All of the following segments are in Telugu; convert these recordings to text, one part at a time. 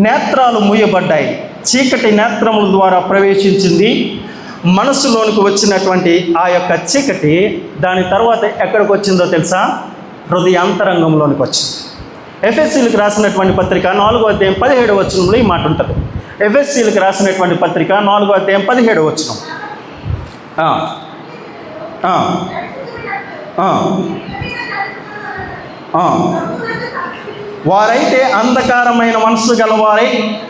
నేత్రాలు మూయబడ్డాయి. చీకటి నేత్రముల ద్వారా ప్రవేశించింది మనసులోనికి వచ్చినటువంటి ఆ యొక్క చీకటి. దాని తర్వాత ఎక్కడికి వచ్చిందో తెలుసా? హృదయాంతరంగంలోనికి వచ్చింది. ఎఫెసీలకు రాసినటువంటి పత్రిక 4వ అధ్యాయం 17వ వచనంలో ఈ మాట ఉంటుంది. ఎఫెసీలకు రాసినటువంటి పత్రిక 4వ అధ్యాయం 17వ వచనం. వారైతే అంధకారమైన మనస్సు గలవారై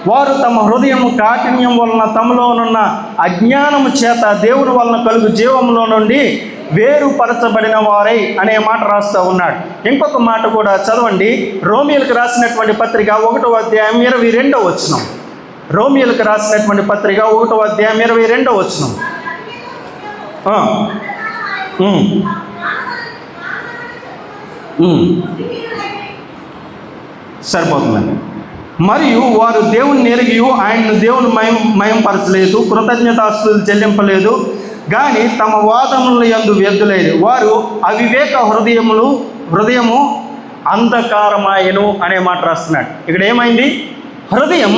వారు తమ హృదయము కాఠిన్యం వలన తమలోనున్న అజ్ఞానము చేత దేవుని వలన కలుగు జీవంలో నుండి వేరుపరచబడిన వారై అనే మాట రాస్తూ ఉన్నాడు. ఇంకొక మాట కూడా చదవండి. రోమియోలకు రాసినటువంటి పత్రిక 1వ అధ్యాయం 22వ వచనం. రోమియోలకు రాసినటువంటి పత్రిక 1వ అధ్యాయం 22వ వచనం. సరిపోతుందండి. మరియు వారు దేవుని ఎరిగి ఆయన్ను దేవుని మయంపరచలేదు, కృతజ్ఞతాస్తుతులు చెల్లింపలేదు, కానీ తమ వాదముల యందు వ్యర్థులేదు. వారు అవివేక హృదయము అంధకారమాయను అనే మాట రాస్తున్నాడు. ఇక్కడ ఏమైంది? హృదయం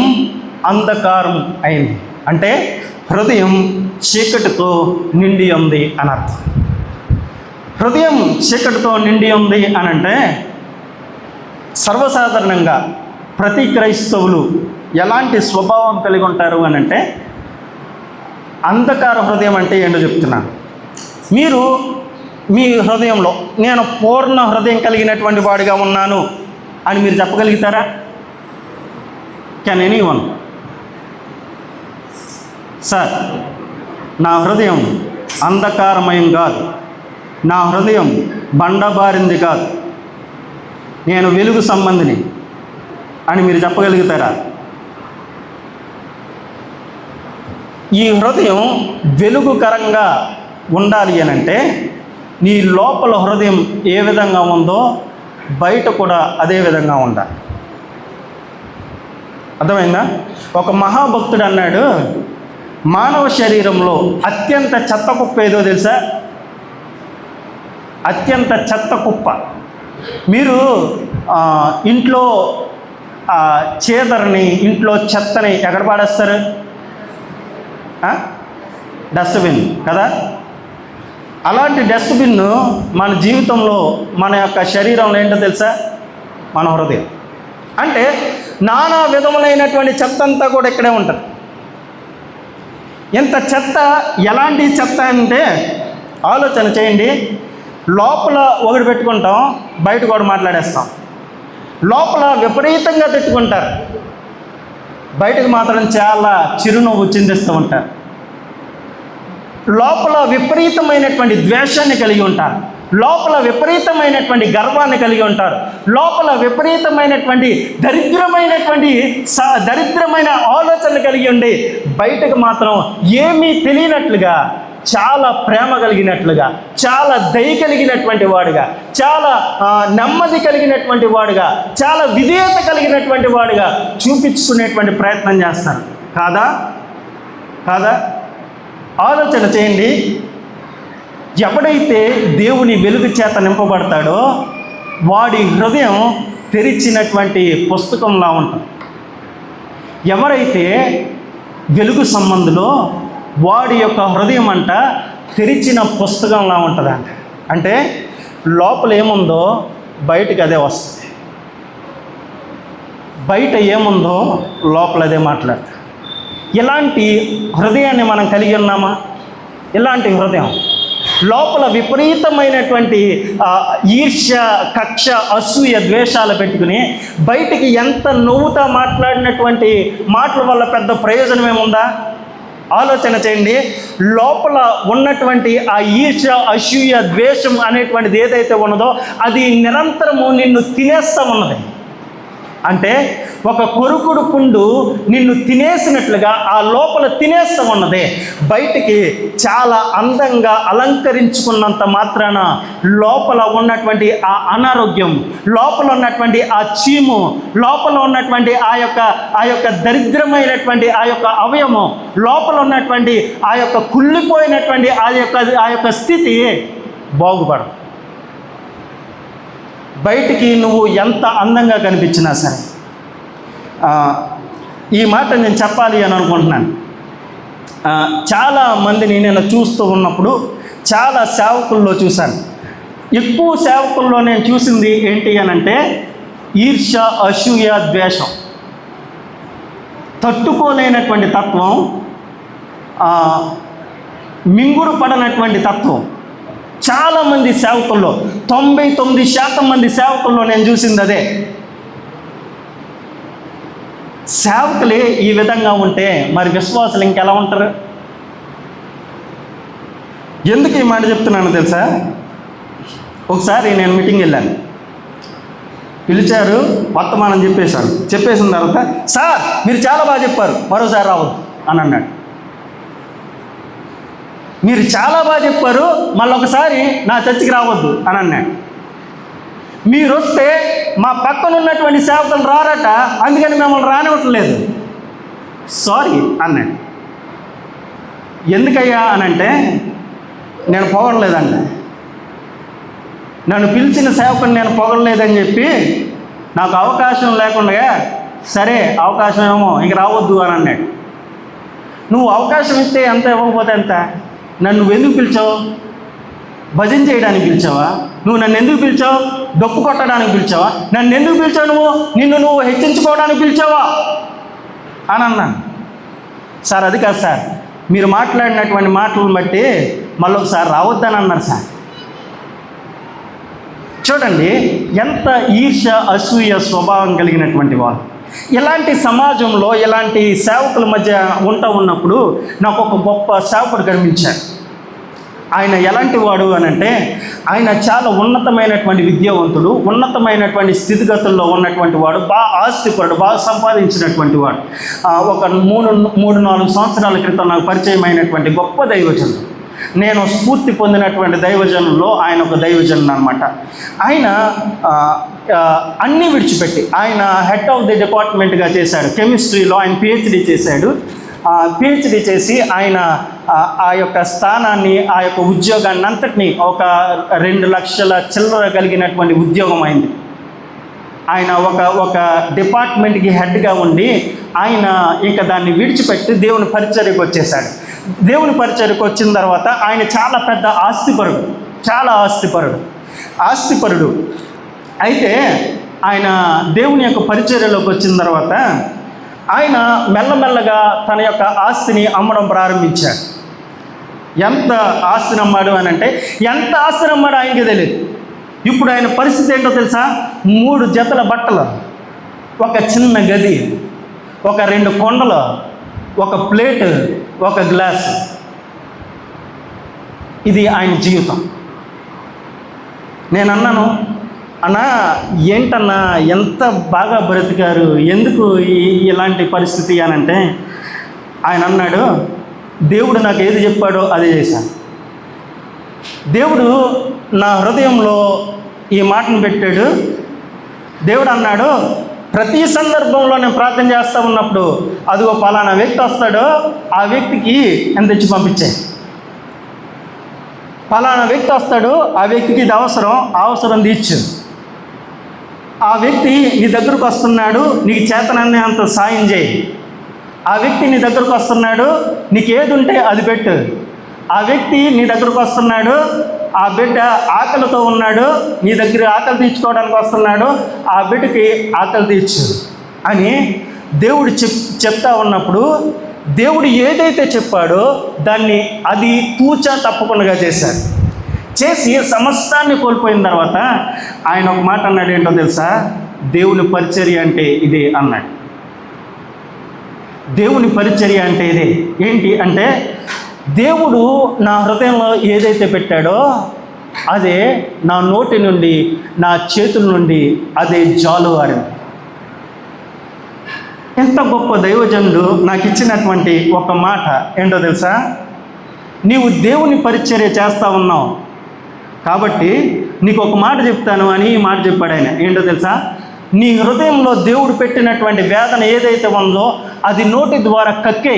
అంధకారం అయింది. అంటే హృదయం చీకటితో నిండి ఉంది అని అర్థం. హృదయం చీకటితో నిండి ఉంది అని అంటే సర్వసాధారణంగా ప్రతి క్రైస్తవులు ఎలాంటి స్వభావం కలిగి ఉంటారు అని అంటే, అంధకార హృదయం అంటే ఏంటో చెప్తున్నాను. మీరు మీ హృదయంలో నేను పూర్ణ హృదయం కలిగినటువంటి వాడిగా ఉన్నాను అని మీరు చెప్పగలుగుతారా? Can anyone? సార్, నా హృదయం అంధకారమయం కాదు, నా హృదయం బండబారింది కాదు, నేను వెలుగు సంబంధిని అని మీరు చెప్పగలుగుతారా? ఈ హృదయం వెలుగుకరంగా ఉండాలి అని అంటే నీ లోపల హృదయం ఏ విధంగా ఉందో బయట కూడా అదే విధంగా ఉండాలి. అర్థమైందా? ఒక మహాభక్తుడు అన్నాడు, మానవ శరీరంలో అత్యంత చెత్త కుప్ప ఏదో తెలుసా? అత్యంత చెత్త కుప్ప. మీరు ఇంట్లో చేదరని, ఇంట్లో చెత్తని ఎక్కడ పాడేస్తారు? డస్ట్బిన్ కదా. అలాంటి డస్ట్బిన్ మన జీవితంలో, మన యొక్క శరీరంలో ఏంటో తెలుసా? మన హృదయం. అంటే నానా విధములైనటువంటి చెత్త అంతా కూడా ఇక్కడే ఉంటుంది. ఎంత చెత్త, ఎలాంటి చెత్త అంటే ఆలోచన చేయండి. లోపల ఒకటి పెట్టుకుంటాం, బయట కూడా మాట్లాడేస్తాం. లోపల విపరీతంగా తిట్టుకుంటారు, బయటకు మాత్రం చాలా చిరునవ్వు చిందిస్తూ ఉంటారు. లోపల విపరీతమైనటువంటి ద్వేషాన్ని కలిగి ఉంటారు, లోపల విపరీతమైనటువంటి గర్వాన్ని కలిగి ఉంటారు, లోపల విపరీతమైనటువంటి దరిద్రమైన ఆలోచనలు కలిగి ఉండి బయటకు మాత్రం ఏమీ తెలియనట్లుగా, చాలా ప్రేమ కలిగినట్లుగా, చాలా దయ కలిగినటువంటి వాడుగా, చాలా నెమ్మది కలిగినటువంటి వాడుగా, చాలా విధేయత కలిగినటువంటి వాడుగా చూపించుకునేటువంటి ప్రయత్నం చేస్తారు. కాదా? ఆలోచన చేయండి. ఎవడైతే దేవుని వెలుగు చేత నింపబడతాడో వాడి హృదయం తెరిచినటువంటి పుస్తకంలా ఉంటుంది. ఎవరైతే వెలుగు సంబంధులో వాడి యొక్క హృదయం అంట తెరిచిన పుస్తకంలా ఉంటుందంట. అంటే లోపల ఏముందో బయటకు అదే వస్తుంది, బయట ఏముందో లోపల అదే మాట్లాడుతుంది. ఇలాంటి హృదయాన్ని మనం కలిగి ఉన్నామా? ఇలాంటి హృదయం లోపల విపరీతమైనటువంటి ఈర్ష్య, కక్ష, అసూయ, ద్వేషాలు పెట్టుకుని బయటికి ఎంత నవ్వుతా మాట్లాడినటువంటి మాటల వల్ల పెద్ద ప్రయోజనం ఏముందా? ఆలోచన చేయండి. లోపల ఉన్నటువంటి ఆ ఈర్ష్య, అసూయ, ద్వేషం అనేటువంటిది ఏదైతే ఉన్నదో అది నిరంతరము నిన్ను తినేస్తూ ఉన్నది. అంటే ఒక కొరుకుడు పుండు నిన్ను తినేసినట్లుగా ఆ లోపల తినేస్తూ ఉన్నది. బయటికి చాలా అందంగా అలంకరించుకున్నంత మాత్రాన లోపల ఉన్నటువంటి ఆ అనారోగ్యం, లోపల ఉన్నటువంటి ఆ చీము, లోపల ఉన్నటువంటి ఆ యొక్క దరిద్రమైనటువంటి ఆ యొక్క అవయవం, లోపల ఉన్నటువంటి ఆ యొక్క కుళ్ళిపోయినటువంటి ఆ యొక్క స్థితి బాగుపడదు. బయటికి నువ్వు ఎంత అందంగా కనిపించినా సరే, ఈ మాట నేను చెప్పాలి అని అనుకుంటున్నాను. చాలా మందిని నేను చూస్తూ ఉన్నప్పుడు చాలా సేవకుల్లో చూశాను. ఎక్కువ సేవకుల్లో నేను చూసింది ఏంటి అని అంటే ఈర్ష్య, అసూయ, ద్వేషం, తట్టుకోలేనటువంటి తత్వం, మింగుడు పడనటువంటి తత్వం చాలామంది సేవకుల్లో, 99% మంది సేవకుల్లో నేను చూసింది అదే. సేవకులే ఈ విధంగా ఉంటే మరి విశ్వాసులు ఇంకెలా ఉంటారు? ఎందుకు ఈ మాట చెప్తున్నాను తెలుసా? ఒకసారి నేను మీటింగ్ వెళ్ళాను, పిలిచారు, వర్తమానం చెప్పేసిన తర్వాత, సార్ మీరు చాలా బాగా చెప్పారు, మరోసారి రావద్దు అని అన్నాడు. మీరు చాలా బాగా చెప్పారు, మళ్ళీ ఒకసారి నా చర్చికి రావద్దు అని అన్నాడు. మీరు వస్తే మా పక్కన ఉన్నటువంటి సేవకులు రారట, అందుకని మిమ్మల్ని రానివ్వట్లేదు, సారీ అన్నాడు. ఎందుకయ్యా అని అంటే, నేను పొగడలేదండి, నన్ను పిలిచిన సేవకుని నేను పొగడలేదని చెప్పి నాకు అవకాశం లేకుండా, సరే అవకాశం ఏమో ఇంక రావద్దు అని అన్నాడు. నువ్వు అవకాశం ఇస్తే ఎంత, ఇవ్వకపోతే ఎంత? నన్ను ఎందుకు పిలిచావు? భజన చేయడానికి పిలిచావా? నువ్వు నన్ను ఎందుకు పిలిచావు? డప్పు కొట్టడానికి పిలిచావా? నన్ను ఎందుకు పిలిచావు? నిన్ను హెచ్చించుకోవడానికి పిలిచావా అని అన్నాను. సార్ అది కాదు సార్, మీరు మాట్లాడినటువంటి మాటలను బట్టి మళ్ళీ ఒకసారి రావద్దని అన్నారు సార్. చూడండి ఎంత ఈర్ష్య, అసూయ స్వభావం కలిగినటువంటి వాళ్ళు. ఇలాంటి సమాజంలో ఇలాంటి సేవకుల మధ్య ఉన్నప్పుడు నాకు ఒక గొప్ప సేవకుడు కనిపించాడు. ఆయన ఎలాంటి వాడు అని అంటే, ఆయన చాలా ఉన్నతమైనటువంటి విద్యావంతుడు, ఉన్నతమైనటువంటి స్థితిగతుల్లో ఉన్నటువంటి వాడు, బాగా ఆస్తిపరుడు, బాగా సంపాదించినటువంటి వాడు. ఒక 3-4 సంవత్సరాల క్రితం నాకు పరిచయం అయినటువంటి గొప్ప దైవజనుడు. నేను స్ఫూర్తి పొందినటువంటి దైవజనుల్లో ఆయన ఒక దైవజనుడు అనమాట. ఆయన అన్నీ విడిచిపెట్టి, ఆయన హెడ్ ఆఫ్ ది డిపార్ట్మెంట్గా చేశాడు. కెమిస్ట్రీలో ఆయన పిహెచ్డి చేశాడు. పిహెచ్డి చేసి ఆయన ఆ యొక్క స్థానాన్ని, ఆ యొక్క ఉద్యోగాన్ని అంతటినీ, ఒక 2 లక్షల చిల్లర కలిగినటువంటి ఉద్యోగం అయింది. ఆయన ఒక డిపార్ట్మెంట్కి హెడ్గా ఉండి ఆయన ఇంకా దాన్ని విడిచిపెట్టి దేవుని పరిచర్యకు వచ్చేసాడు. దేవుని పరిచర్యకు వచ్చిన తర్వాత ఆయన చాలా పెద్ద ఆస్తిపరుడు. అయితే ఆయన దేవుని యొక్క పరిచర్యలోకి వచ్చిన తర్వాత ఆయన మెల్లమెల్లగా తన యొక్క ఆస్తిని అమ్మడం ప్రారంభించాడు. ఎంత ఆస్తిని అమ్మాడు అని అంటే, ఎంత ఆస్తిని అమ్మాడు ఆయనకి తెలియదు. ఇప్పుడు ఆయన పరిస్థితి ఏంటో తెలుసా? 3 జతల బట్టలు, ఒక చిన్న గది, ఒక 2 కొండలు, ఒక ప్లేట్, ఒక గ్లాస్. ఇది ఆయన జీవితం. నేను అన్నాను, అన్నా ఏంటన్నా ఎంత బాగా బ్రతికారు, ఎందుకు ఇలాంటి పరిస్థితి అని అంటే, ఆయన అన్నాడు, దేవుడు నాకు ఏది చెప్పాడో అదే చేశాను. దేవుడు నా హృదయంలో ఈ మాటను పెట్టాడు. దేవుడు అన్నాడు, ప్రతి సందర్భంలో నేను ప్రార్థన చేస్తూ ఉన్నప్పుడు అదిగో పలానా వ్యక్తి వస్తాడో ఆ వ్యక్తికి ఎంత తెచ్చి పంపించాయి. పలానా వ్యక్తి వస్తాడు, ఆ వ్యక్తికి ఇది అవసరం తీర్చు. ఆ వ్యక్తి నీ దగ్గరకు వస్తున్నాడు, నీకు చేతనన్నీ అంత సాయం చేయి. ఆ వ్యక్తి నీ దగ్గరకు వస్తున్నాడు, నీకు ఏది ఉంటే అది పెట్టు. ఆ వ్యక్తి నీ దగ్గరకు వస్తున్నాడు, ఆ బిడ్డ ఆకలితో ఉన్నాడు, నీ దగ్గర ఆకలి తీర్చుకోవడానికి వస్తున్నాడు, ఆ బిడ్డకి ఆకలి తీర్చు అని దేవుడు చెప్తా ఉన్నప్పుడు, దేవుడు ఏదైతే చెప్పాడో దాన్ని అది తూచా తప్పకుండా చేసి సమస్తాన్ని కోల్పోయిన తర్వాత ఆయన ఒక మాట అన్నాడు. ఏంటో తెలుసా? దేవుని పరిచర్య అంటే ఇదే అన్నాడు. దేవుని పరిచర్య అంటే ఇదే. ఏంటి అంటే, దేవుడు నా హృదయంలో ఏదైతే పెట్టాడో అదే నా నోటి నుండి, నా చేతుల నుండి అదే జాలువారింది. ఎంత గొప్ప దైవజనుడు నాకు ఇచ్చినటువంటి ఒక మాట ఏంటో తెలుసా? నీవు దేవుని పరిచర్య చేస్తూ ఉన్నావు కాబట్టి నీకు ఒక మాట చెప్తాను అని ఈ మాట చెప్పాడు ఆయన. ఏంటో తెలుసా? నీ హృదయంలో దేవుడు పెట్టినటువంటి వేదన ఏదైతే ఉందో అది నోటి ద్వారా కక్కే.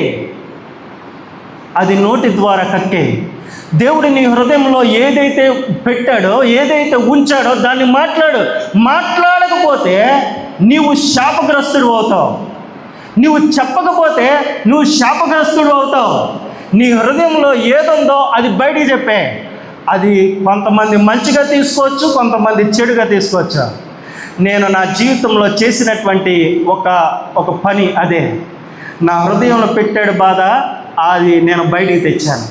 దేవుడు నీ హృదయంలో ఏదైతే పెట్టాడో, ఏదైతే ఉంచాడో దాన్ని మాట్లాడకపోతే నీవు శాపగ్రస్తుడు అవుతావు. నువ్వు చెప్పకపోతే నువ్వు శాపగ్రస్తుడు అవుతావు. నీ హృదయంలో ఏదుందో అది బయటికి చెప్పే. అది కొంతమంది మంచిగా తీసుకోవచ్చు, కొంతమంది చెడుగా తీసుకోవచ్చు. నేను నా జీవితంలో చేసినటువంటి ఒక పని అదే. నా హృదయంలో పెట్టాడు బాధ, అది నేను బయటికి తెచ్చాను.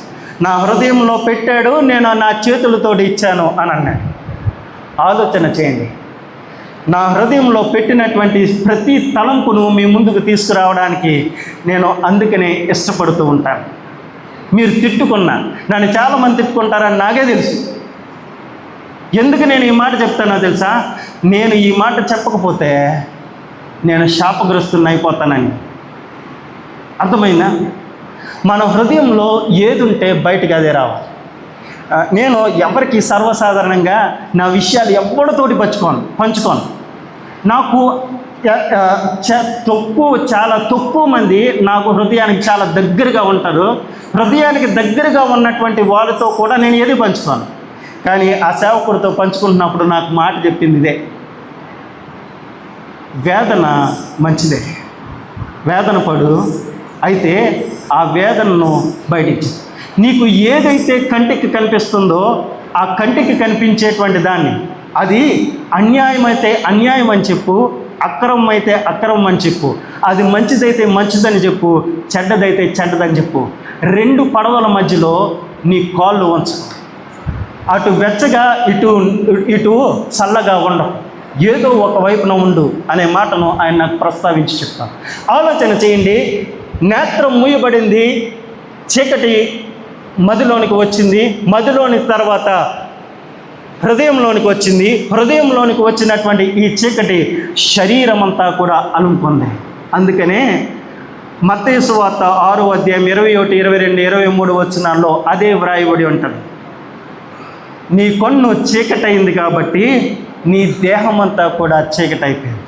నా హృదయంలో పెట్టాడు, నేను నా చేతులతో ఇచ్చాను అని అన్నాడు. ఆలోచన చేయండి. నా హృదయంలో పెట్టినటువంటి ప్రతి తలంపును మీ ముందుకు తీసుకురావడానికి నేను అందుకనే ఇష్టపడుతూ ఉంటాను. మీరు తిట్టుకున్నా, నన్ను చాలామంది తిట్టుకుంటారని నాకే తెలుసు. ఎందుకు నేను ఈ మాట చెప్తానో తెలుసా? నేను ఈ మాట చెప్పకపోతే నేను శాపగ్రస్తుని అయిపోతానని. అర్థమైందా? మన హృదయంలో ఏది ఉంటే బయటకు అదే రావాలి. నేను ఎవరికి సర్వసాధారణంగా నా విషయాలు ఎవరితోటి పంచుకోను. నాకు చాలా తక్కువ మంది నాకు హృదయానికి చాలా దగ్గరగా ఉంటారు. హృదయానికి దగ్గరగా ఉన్నటువంటి వాళ్ళతో కూడా నేను ఏది పంచుకోను. కానీ ఆ సేవకుడితో పంచుకుంటున్నప్పుడు నాకు మాట చెప్పింది ఇదే: వేదన మంచిదే, వేదన పడు, అయితే ఆ వేదనను బయటికి. నీకు ఏదైతే కంటికి కనిపిస్తుందో ఆ కంటికి కనిపించేటువంటి దాన్ని, అది అన్యాయం అయితే అన్యాయం అని చెప్పు, అక్రమం అయితే అక్రమం అని చెప్పు, అది మంచిదైతే మంచిదని చెప్పు, చెడ్డదైతే చెడ్డదని చెప్పు. రెండు పడవల మధ్యలో నీ కాళ్ళు ఉంచు. అటు వెచ్చగా ఇటు చల్లగా ఉండవు, ఏదో ఒక వైపున ఉండు అనే మాటను ఆయన నాకు ప్రస్తావించి చెప్తాను. ఆలోచన చేయండి. నేత్రం మూయబడింది, చీకటి మదిలోనికి వచ్చింది, మదిలోని తర్వాత హృదయంలోనికి వచ్చింది, హృదయంలోనికి వచ్చినటువంటి ఈ చీకటి శరీరం అంతా కూడా అలుముకుంది. అందుకనే మత్తయి సువార్త 6వ అధ్యాయం 21, 22, 23 వచనాల్లో అదే వ్రాయబడి ఉంటుంది. నీ కన్ను చీకటైంది కాబట్టి నీ దేహం అంతా కూడా చీకటైపోయింది.